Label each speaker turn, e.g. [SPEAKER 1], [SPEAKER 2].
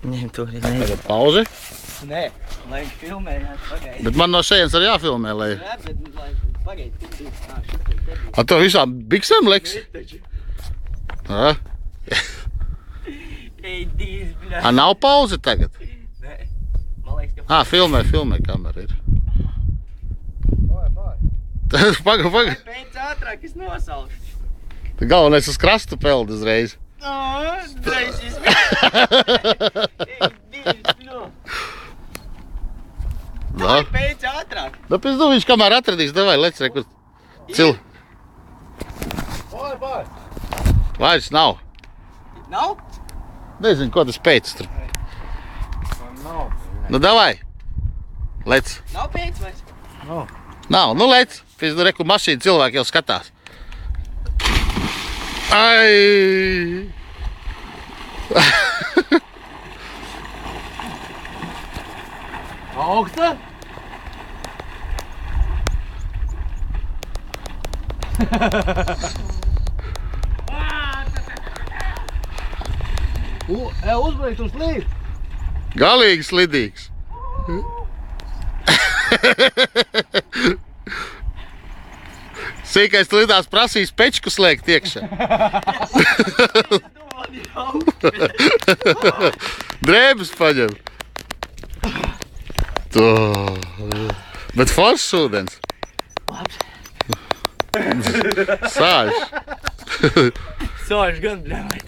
[SPEAKER 1] Ņem to arī ne.
[SPEAKER 2] Tagad pauzi.
[SPEAKER 1] Nē, lai filmējāt, pagaidi.
[SPEAKER 2] Bet man no šejienes arī jāfilmē, lai...
[SPEAKER 1] Nē, bet lai pagaidi,
[SPEAKER 2] A to visām biksēm liks? A?
[SPEAKER 1] Ej, dīz, bļā.
[SPEAKER 2] A, nav pauze tagad?
[SPEAKER 1] Nē, man liekas, ka...
[SPEAKER 2] Filmē, kamera ir. Paga.
[SPEAKER 1] Pēc ātrāk es nosalšu.
[SPEAKER 2] Galvenais uz krastu peld uzreiz.
[SPEAKER 1] Drēšis. Ej, dīz, bļā.
[SPEAKER 2] Da.
[SPEAKER 1] Pēc ātrāk.
[SPEAKER 2] Da pēc viņš kamēr atradīs, davai, lec rekur.
[SPEAKER 3] Vai.
[SPEAKER 2] Vairs nav.
[SPEAKER 1] Nav?
[SPEAKER 2] Nezinu, ko tas pēc tur.
[SPEAKER 3] Nav.
[SPEAKER 2] Nu, davai. Lec.
[SPEAKER 1] Nav pēc vairs?
[SPEAKER 2] Nav, nu lec. Pēc nu reku mašīnu cilvēki jau skatās. Ai!
[SPEAKER 3] Augsta? Uzbraukt uz līdzi.
[SPEAKER 2] Galīgi slidīgs. Sīkais lidās prasīs pečku slēgt iekšā. Drēbes paņem. Bet foršs ūdens. Sāž.
[SPEAKER 1] Sāž gan, bļāvēt.